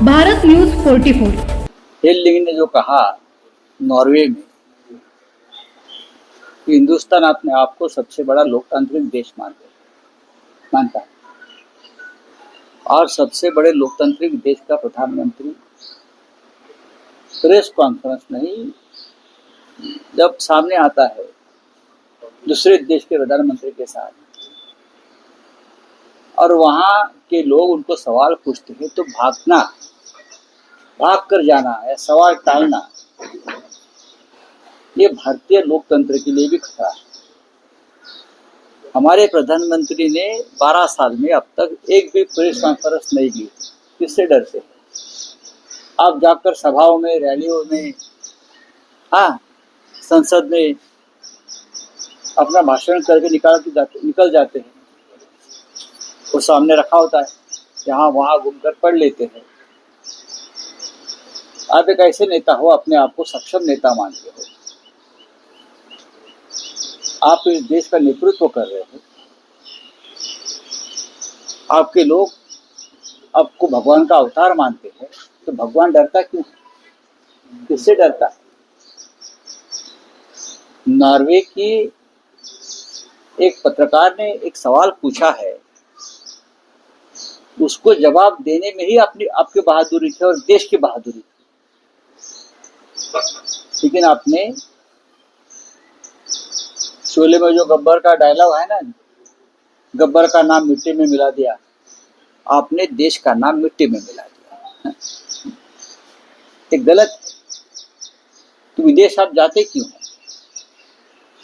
Bharat news 44। हेल ने जो कहा नॉर्वे में कि हिंदुस्तान अपने आप को सबसे बड़ा लोकतांत्रिक देश मानता है और सबसे बड़े लोकतांत्रिक देश का प्रधानमंत्री प्रेस कॉन्फ्रेंस नहीं जब सामने आता है दूसरे देश के प्रधानमंत्री के साथ और वहां के लोग उनको सवाल पूछते हैं तो भाग कर जाना या सवाल टालना, ये भारतीय लोकतंत्र के लिए भी खतरा है। हमारे प्रधानमंत्री ने 12 साल में अब तक एक भी प्रेस कॉन्फ्रेंस नहीं की। किससे डर से? आप जाकर सभाओं में, रैलियों में, हाँ, संसद में अपना भाषण करके निकल जाते हैं। वो सामने रखा होता है, यहाँ वहां घूमकर पढ़ लेते हैं। आप एक ऐसे नेता हो, अपने आप को सक्षम नेता मानते हो, आप इस देश का नेतृत्व कर रहे हो, आपके लोग आपको भगवान का अवतार मानते हैं, तो भगवान डरता क्यों? किससे डरता है? नॉर्वे की एक पत्रकार ने एक सवाल पूछा है, उसको जवाब देने में ही आपकी बहादुरी थी और देश की बहादुरी थी। लेकिन आपने शोले में जो गब्बर का डायलॉग है ना, गब्बर का नाम मिट्टी में मिला दिया, आपने देश का नाम मिट्टी में मिला दिया। ये गलत है। तो विदेश आप जाते क्यों हैं?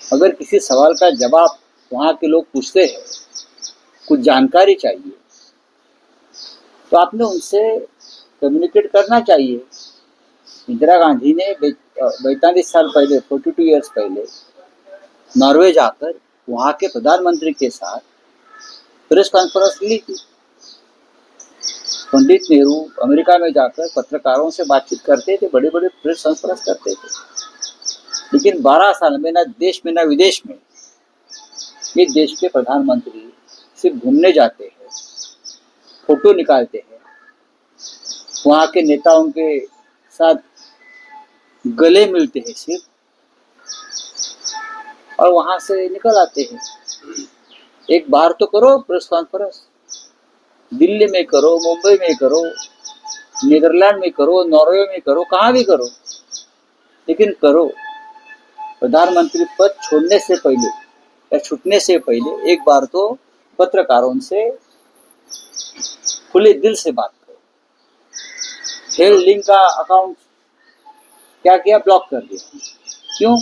अगर किसी सवाल का जवाब वहां के लोग पूछते हैं, कुछ जानकारी चाहिए, तो आपने उनसे कम्युनिकेट करना चाहिए। इंदिरा गांधी ने 42 साल पहले, 42 ईयर्स पहले नॉर्वे जाकर वहां के प्रधानमंत्री के साथ प्रेस कॉन्फ्रेंस ली थी। पंडित नेहरू अमेरिका में जाकर पत्रकारों से बातचीत करते थे, बड़े बड़े प्रेस कॉन्फ्रेंस करते थे। लेकिन 12 साल में ना देश में ना विदेश में ये देश के प्रधानमंत्री सिर्फ घूमने जाते हैं, फोटो निकालते हैं, वहां के नेताओं के साथ गले मिलते हैं सिर्फ, और वहां से निकल आते हैं। एक बार तो करो प्रेस कॉन्फ्रेंस, दिल्ली में करो, मुंबई में करो, नीदरलैंड में करो, नॉर्वे में करो, कहाँ भी करो, लेकिन करो। प्रधानमंत्री पद छोड़ने से पहले या छूटने से पहले एक बार तो पत्रकारों से खुले दिल से बात करो। हेल लिंक का अकाउंट क्या किया? ब्लॉक कर दिया। क्यों?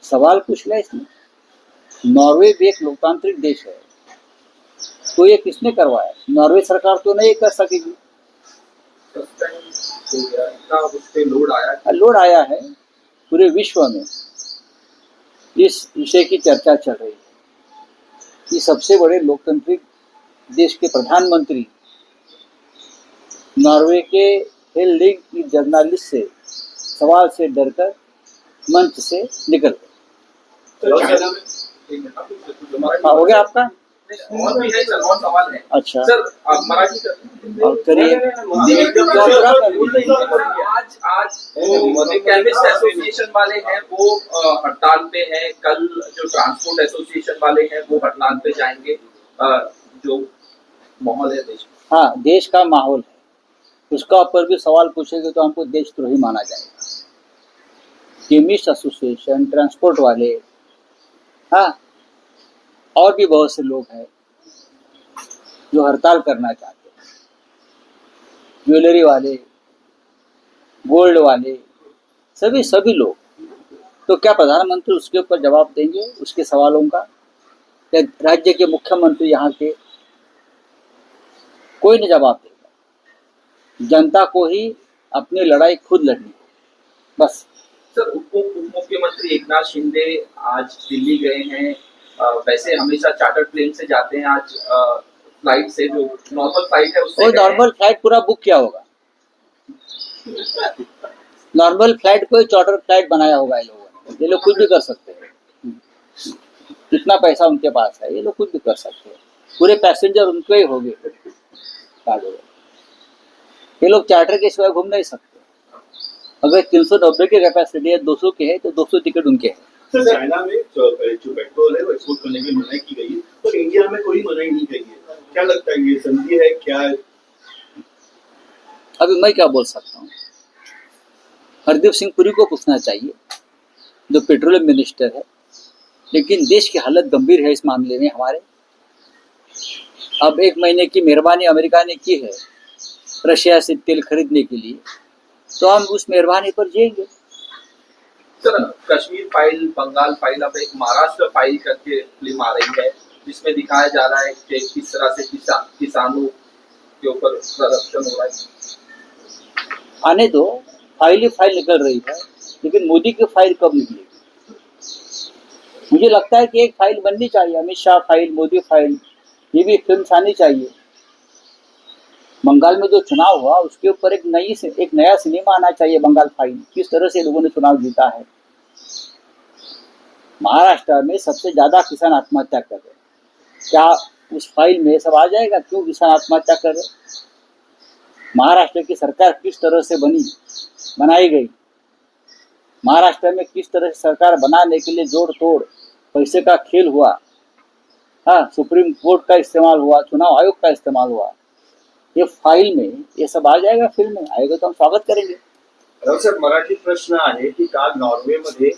सवाल पूछ लिया इसने। नॉर्वे भी एक लोकतांत्रिक देश है, तो ये किसने करवाया? नॉर्वे सरकार तो नहीं कर सकेगी। लोड आया है पूरे विश्व में। इस विषय की चर्चा चल रही है कि सबसे बड़े लोकतांत्रिक देश के प्रधानमंत्री नॉर्वे के हेल लिंक की जर्नलिस्ट से सवाल से डरकर मंच से निकल गए। हो गया आपका? और भी है सर, और सवाल है। अच्छा सर, मराठी करिए। आज वो केमिस्ट एसोसिएशन वाले हैं वो हड़ताल पे हैं। कल जो ट्रांसपोर्ट एसोसिएशन वाले हैं वो हड़ताल पे जाएंगे। जो माहौल है देश में, हाँ, देश का माहौल है, उसका ऊपर भी सवाल पूछेंगे तो हमको देशद्रोही माना जाएगा। केमिस्ट एसोसिएशन, ट्रांसपोर्ट वाले, हाँ, और भी बहुत से लोग हैं जो हड़ताल करना चाहते हैं। ज्वेलरी वाले, गोल्ड वाले, सभी लोग। तो क्या प्रधानमंत्री उसके ऊपर जवाब देंगे उसके सवालों का? या राज्य के मुख्यमंत्री यहाँ के? कोई नहीं जवाब देगा। जनता को ही अपनी लड़ाई खुद लड़नी, बस। सर, उप मुख्यमंत्री एकनाथ शिंदे आज दिल्ली गए हैं। वैसे हमेशा चार्टर्ड प्लेन से जाते हैं, आज फ्लाइट से, जो नॉर्मल फ्लाइट है उससे। नॉर्मल फ्लाइट पूरा बुक किया होगा। नॉर्मल फ्लाइट को चार्टर फ्लाइट बनाया होगा ये लोगों ने। ये लोग कुछ भी कर सकते हैं, कितना पैसा उनके पास है, ये लोग कुछ भी कर सकते हैं। पूरे पैसेंजर उनके ही होंगे। ये लोग चार्टर के सिवाय घूम नहीं सकते। अगर 390 की कैपेसिटी है, 200 की है, तो 200 टिकट उनके हैं। सर चाइना में जो पेट्रोल है वो एक्सपोर्ट करने की मनाही की गई है, पर इंडिया में कोई मनाही नहीं की गई है। क्या लगता है, ये संधि है क्या है? अभी मैं क्या बोल सकता हूँ, हरदीप सिंह पुरी को पूछना चाहिए, जो पेट्रोलियम मिनिस्टर है। लेकिन देश की हालत गंभीर है इस मामले में हमारे। अब 1 महीने की मेहरबानी अमेरिका ने की है रशिया से तेल खरीदने के लिए, तो हम उस मेहरबानी पर जिएंगे। Sir, Kashmir file, Bengal file, अब एक महाराष्ट्र फाइल करके फिल्म आ रही है जिसमें दिखाया जा रहा है कि किस तरह से किसानों के ऊपर करप्शन हो रहा है। आने दो, फाइल ही फाइल निकल रही है, लेकिन मोदी की फाइल कब निकलेगी? मुझे लगता है कि एक फाइल बननी चाहिए, अमित शाह फाइल, मोदी फाइल, ये भी फिल्म आनी चाहिए। बंगाल में जो चुनाव हुआ उसके ऊपर एक नया सिनेमा आना चाहिए, बंगाल फाइल, किस तरह से लोगों ने चुनाव जीता है। महाराष्ट्र में सबसे ज्यादा किसान आत्महत्या कर रहे हैं, क्या उस फाइल में सब आ जाएगा क्यों किसान आत्महत्या कर रहे? महाराष्ट्र की सरकार किस तरह से बनाई गई, महाराष्ट्र में किस तरह से सरकार बनाने के लिए जोड़ तोड़ पैसे का खेल हुआ, हाँ, सुप्रीम कोर्ट का इस्तेमाल हुआ, चुनाव आयोग का इस्तेमाल हुआ, ये फाइल में ये सब आ जाएगा, फिल्म में आएगा तो हम स्वागत करेंगे। राव साहेब, मराठीत प्रश्न आहे की काल नॉर्वेमध्ये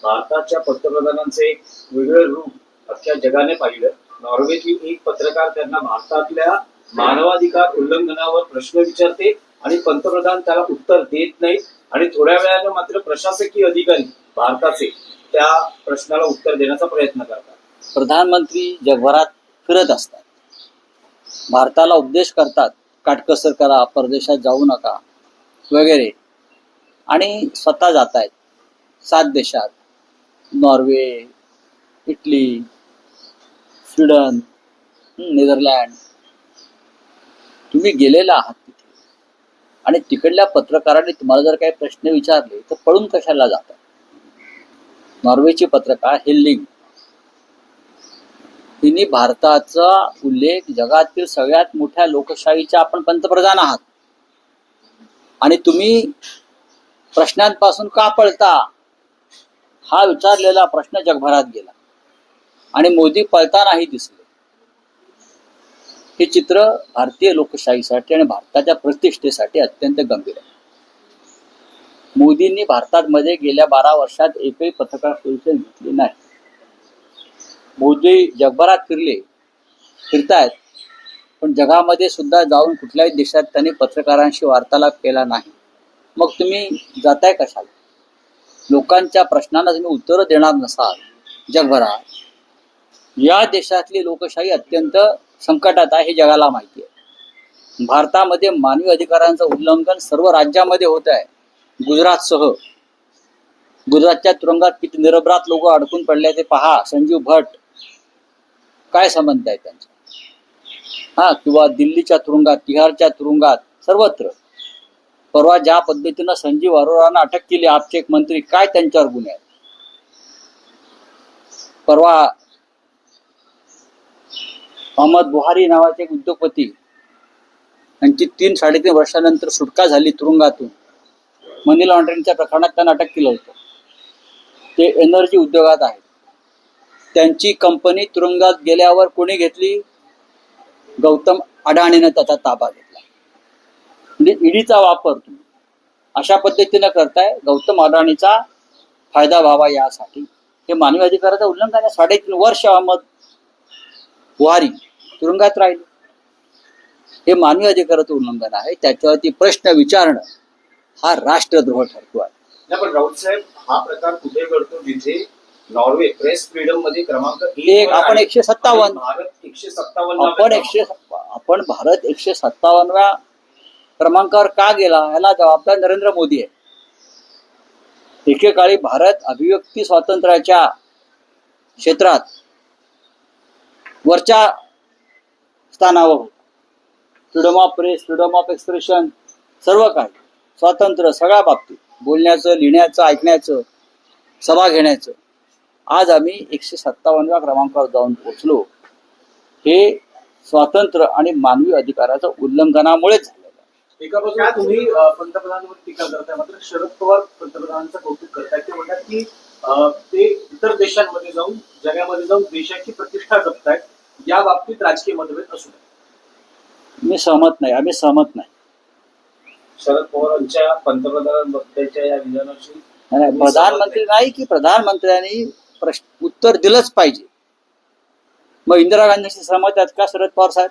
भारताच्या पंतप्रधानांचं एक वेगळं रूप अख्ख्या जगाने पाहिलं। नॉर्वेची एक पत्रकार त्यांना भारतातल्या मानवाधिकार उल्लंघनावर प्रश्न विचारते आणि पंतप्रधान त्याला उत्तर देत नाहीत, आणि थोड्या वेळानं मात्र प्रशासकीय अधिकारी भारताचे त्या प्रश्नाला उत्तर देण्याचा प्रयत्न करतात। प्रधानमंत्री जगभरात फिरत असतात, भारताला उपदेश करतात, काटकसर करा, परदेशात जाऊ नका वगैरे, आणि स्वतः जात आहेत 7 देशात, नॉर्वे, इटली, स्वीडन, नेदरलँड। तुम्ही गेलेला आहात तिथे, आणि तिकडल्या पत्रकारांनी तुम्हाला जर काही प्रश्न विचारले तर पळून कशाला जातात? नॉर्वेची पत्रकार हेल्लिंग, तिने भारताचा उल्लेख जगातील सगळ्यात मोठ्या लोकशाहीच्या आपण पंतप्रधान आहात आणि तुम्ही प्रश्नांपासून का पळता, हा विचारलेला प्रश्न जगभरात गेला आणि मोदी पळतानाही दिसले। हे चित्र भारतीय लोकशाहीसाठी आणि भारताच्या प्रतिष्ठेसाठी अत्यंत गंभीर आहे। मोदींनी भारतामध्ये गेल्या 12 वर्षात एकही पत्रकार परिषद घेतली नाही। मोदी जगभरात फिरतायत, पण जगामध्ये सुद्धा जाऊन कुठल्याही देशात त्यांनी पत्रकारांशी वार्तालाप केला नाही। मग तुम्ही जाताय कशाला? लोकांच्या प्रश्नांना तुम्ही उत्तर देणार नसाल जगभरात, या देशातली लोकशाही अत्यंत संकटात आहे हे जगाला माहिती आहे। भारतामध्ये मानवी अधिकारांचं उल्लंघन सर्व राज्यामध्ये होत आहे, गुजरातसह। गुजरातच्या तुरुंगात किती निरपराध लोक अडकून पडले ते पहा, संजीव भट, काय संबंध आहे त्यांचा? हा, किंवा दिल्लीच्या तुरुंगात, तिहारच्या तुरुंगात, सर्वत्र। परवा ज्या पद्धतीनं संजीव अरोरांना अटक केली, आपचे एक मंत्री, काय त्यांच्यावर गुन्हे आहेत? परवा अहमद बुहारी नावाचे एक उद्योगपती, त्यांची 3-3.5 वर्षानंतर सुटका झाली तुरुंगातून, मनी लॉन्ड्रिंगच्या प्रकरणात त्यांना अटक केलं होतं। ते एनर्जी उद्योगात आहेत, त्यांची कंपनी तुरुंगात गेल्यावर कोणी घेतली? गौतम अडाणीनं त्याचा ताबा घेतला। म्हणजे ईडीचा वापर तुम्ही अशा पद्धतीनं करताय, गौतम अडाणीचा फायदा व्हावा यासाठी। हे मानवी अधिकाराचं उल्लंघन आहे। 3.5 वर्ष अहमद बुहारी तुरुंगात राहिले, हे मानवी अधिकाराचं उल्लंघन आहे। त्याच्यावरती प्रश्न विचारणं हा राष्ट्रद्रोह ठरतो आहे। नाही, पण राऊत साहेब, हा प्रकार कुठे घडतो जिथे नॉर्वे प्रेस फ्रीडम मध्ये क्रमांक 1 आपण 157, भारत 157, आपण भारत 157व्या क्रमांकावर का गेला याला जबाबदार नरेंद्र मोदी आहे। एकेकाळी भारत अभिव्यक्ती स्वातंत्र्याच्या क्षेत्रात वरच्या स्थानावर होता। Freedom of press, freedom of expression, सर्व काही स्वातंत्र्य सगळ्या बाबतीत, बोलण्याचं, लिहिण्याचं, ऐकण्याचं, सभा घेण्याचं। आज आम्ही 157व्या क्रमांकावर जाऊन पोहोचलो, हे स्वातंत्र्य आणि मानवी अधिकाराचं उल्लंघनामुळेच झालेलं आहे। एका बाजूला तुम्ही पंतप्रधानांवर टीका करताय, मात्र शरद पवार पंतप्रधानांचं कौतुक करतायत. ते म्हणतात की ते इतर देशांमध्ये जाऊन, जगामध्ये जाऊन देशाची प्रतिष्ठा जपतायत. या बाबतीत राजकीय मतभेद असू नये. मी सहमत नाही, आम्ही सहमत नाही. शरद पवारांच्या पंतप्रधानांबद्दलच्या या विधानाशी नाही, प्रधानमंत्री नाही की प्रधानमंत्र्यांनी उत्तर दिलंच पाहिजे. मग इंदिरा गांधींशी सहमत आहेत का शरद पवार साहेब?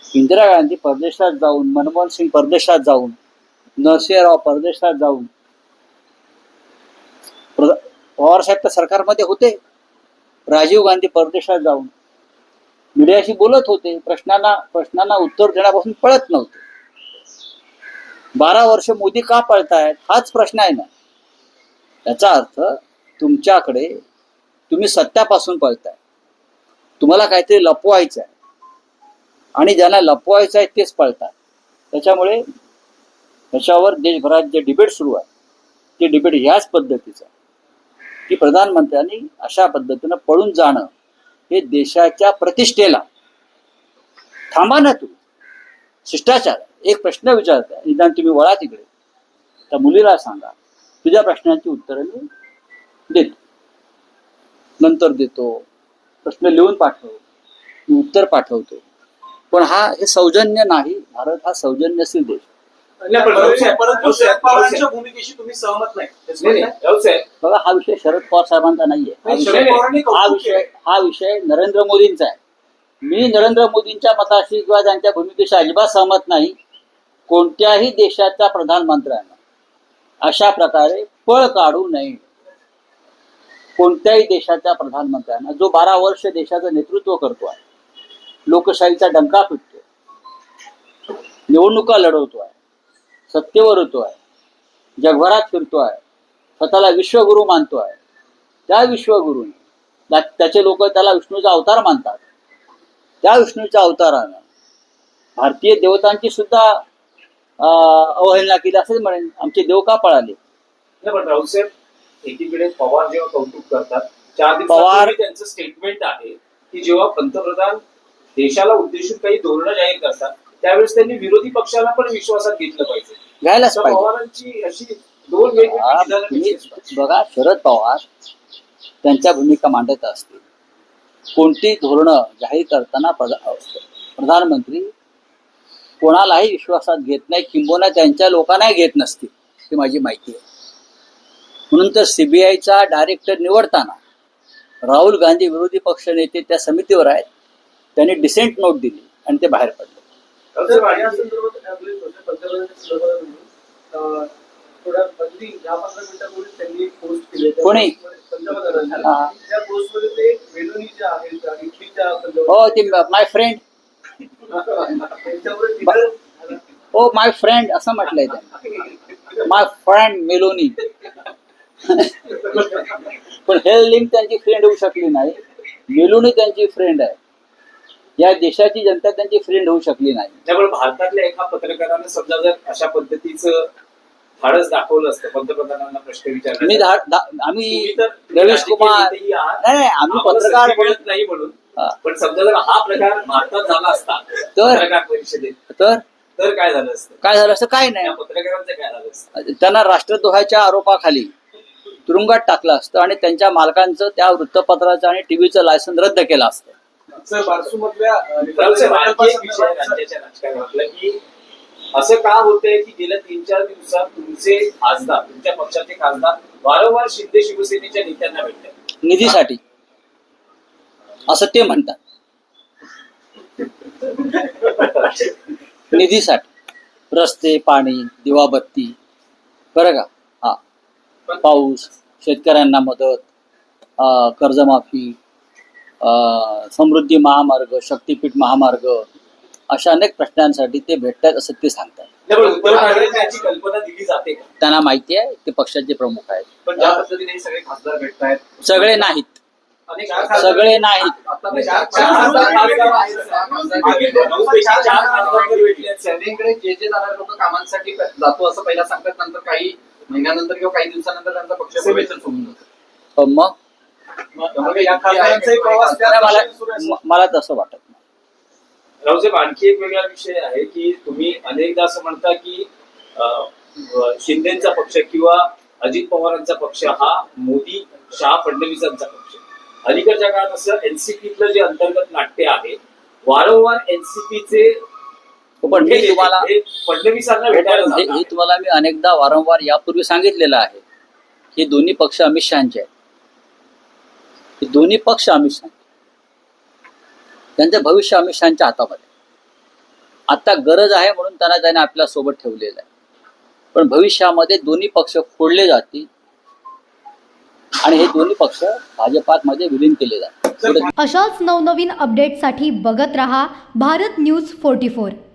इंदिरा गांधी परदेशात जाऊन, मनमोहन सिंग परदेशात जाऊन, नरसिंहराव परदेशात जाऊन, पवार साहेब तर सरकारमध्ये होते. राजीव गांधी परदेशात जाऊन मीडियाशी बोलत होते, प्रश्नांना उत्तर देण्यापासून पळत नव्हते. 12 वर्ष मोदी का पळतायत हाच प्रश्न आहे ना. याचा अर्थ तुमच्याकडे तुम्ही सत्यापासून पळताय, तुम्हाला काहीतरी लपवायचं आहे आणि ज्यांना लपवायचं आहे तेच पळतात. त्याच्यामुळे त्याच्यावर देशभरात जे डिबेट सुरू आहे ते डिबेट ह्याच पद्धतीचं आहे की प्रधानमंत्र्यांनी अशा पद्धतीनं पळून जाणं हे देशाच्या प्रतिष्ठेला, थांबा ना तुम्ही, शिष्टाचार. एक प्रश्न विचारताय, निदान तुम्ही वळा तिकडे, त्या मुलीला सांगा तुझ्या प्रश्नांची उत्तरं मी देतो, नंतर देतो, प्रश्न लिहून पाठव, मी उत्तर पाठवतो. पण हे सौजन्य नाही. भारत हा सौजन्यशील देश. परंतु शरद पवारांच्या भूमिकेशी तुम्ही सहमत नाही. बघा, हा विषय शरद पवार साहेबांचा नाहीये. हा विषय नरेंद्र मोदींचा आहे. मी नरेंद्र मोदींच्या मताशी किंवा त्यांच्या भूमिकेशी अजिबात सहमत नाही. कोणत्याही देशाच्या प्रधानमंत्र्यांना अशा प्रकारे पळ काढू नये. कोणत्याही देशाच्या प्रधानमंत्र्यांना जो 12 वर्ष देशाचं नेतृत्व करतोय, लोकशाहीचा डंका पिटतोय, निवडणुका लढवतोय, सत्तेवर होतोय, जगभरात फिरतोय, स्वतःला विश्वगुरु मानतोय, त्या विश्वगुरूने त्याचे लोक त्याला विष्णूचा अवतार मानतात. त्या विष्णूच्या अवतारानं भारतीय देवतांची सुद्धा अवहेलना केली असंच म्हणेन. आमचे देव का पळाले? पण राहुल साहेब, एकीकडे पवार जेव्हा कौतुक करतात, 4 पवार दिवसापूर्वी त्यांचं स्टेटमेंट आहे की जेव्हा पंतप्रधान देशाला उद्देशून काही धोरणं जाहीर करतात त्यावेळेस त्यांनी विरोधी पक्षाला पण विश्वासात घेतलं पाहिजे. घ्यायलाच तर पाहिजे. पवारांची अशी 2 वेगवेगळी विधानं तुम्ही कशी असतात? बघा, शरद पवार त्यांच्या भूमिका मांडत असतील. कोणती धोरणं जाहीर करताना प्रधानमंत्री कोणालाही विश्वासात घेत नाही, किंबहुना त्यांच्या लोकांनाही घेत नसतील, ही माझी माहिती आहे. म्हणून तर सीबीआयचा डायरेक्टर निवडताना राहुल गांधी विरोधी पक्ष नेते त्या समितीवर आहेत. त्यांनी डिसेंट नोट दिली आणि ते बाहेर पडले. या संदर्भात थोड्या अगदी 10-15 मिनिटांपूर्वी त्यांनी एक पोस्ट केली. कोणी? पंतप्रधानांनी. त्या पोस्टमध्ये ते मेलोनी ज्या आहेत, इटलीच्या हो, ते माय फ्रेंड, हो माय फ्रेंड असं म्हटलंय त्यांनी. माय फ्रेंड मेलोनी. पण हे लिंक त्यांची फ्रेंड होऊ शकली नाही. मेलोनी त्यांची फ्रेंड आहे. या देशाची जनता त्यांची फ्रेंड होऊ शकली नाही. त्यामुळे भारतातल्या एका पत्रकाराने समजा जर अशा पद्धतीचं धाडस दाखवलं असतं पंतप्रधानांना प्रश्न विचारण्याचं, आम्ही रवीश कुमार नाही, आम्ही पत्रकार मिळत नाही म्हणून, पण समजा जर हा प्रकार भारतात झाला असता पत्रकार परिषदेत तर काय झालं असतं? काय नाही. या पत्रकारांचं काय झालं असतं? त्यांना राष्ट्रद्रोहाच्या आरोपाखाली तुरुंगात टाकलं असतं आणि त्यांच्या मालकांचं त्या वृत्तपत्राचं आणि टीव्हीचं लायसन रद्द केलं असतं. सर, बारसूमधल्या राज्याच्या राजकारणातलं की असं का होतंय की गेल्या 3-4 दिवसात तुमचे खासदार, तुमच्या पक्षाचे खासदार वारंवार शिंदे शिवसेनेच्या नेत्यांना भेटतात निधीसाठी, असं ते म्हणतात. निधीसाठी, रस्ते, पाणी, दिवाबत्ती, बरं का, हा, पाऊस, शेतकऱ्यांना मदत, कर्जमाफी, समृद्धी महामार्ग, शक्तीपीठ महामार्ग, अशा अनेक प्रश्नांसाठी ते भेटतात असं ते सांगतात. उद्धव ठाकरेंना याची कल्पना दिली जाते का? त्यांना माहिती आहे, ते पक्षाचे प्रमुख आहेत. पण ज्या पद्धतीने हे सगळे खासदार भेटतायत, सगळे नाहीत, सगळे नाहीत. सगळीकडे जे जाणारे लोक कामांसाठी जातो असं पहिला सांगतात, नंतर काही महिन्यानंतर किंवा काही दिवसानंतर त्यांचा पक्ष प्रवेशन सोडून जातो. मग मला तसं वाटत नाही. रावसाहेब, आणखी एक वेगळा विषय आहे की तुम्ही अनेकदा असं म्हणता की शिंदेचा पक्ष किंवा अजित पवारांचा पक्ष हा मोदी शहा फडणवीसांचा पक्ष. अलीकडच्या काळात असं एनसीपीतलं जे अंतर्गत नाट्य आहे, वारंवार एनसीपीचे पण मी तुम्हाला फडणवीसांना भेटायला जातात. हे तुम्हाला मी अनेकदा वारंवार यापूर्वी सांगितलेलं आहे. हे दोन्ही पक्ष अमित शहाचे आहेत. हे दोन्ही पक्ष अमित शहा, त्यांचं भविष्य अमित शहाच्या हातामध्ये. आता गरज आहे म्हणून त्याने आपल्या सोबत ठेवलेलं आहे. पण भविष्यामध्ये दोन्ही पक्ष फोडले जातील आणि हे दोन्ही पक्ष भाजपात मध्ये विलीन केले जातील. अशाच नवनवीन अपडेटसाठी बघत रहा भारत न्यूज 44.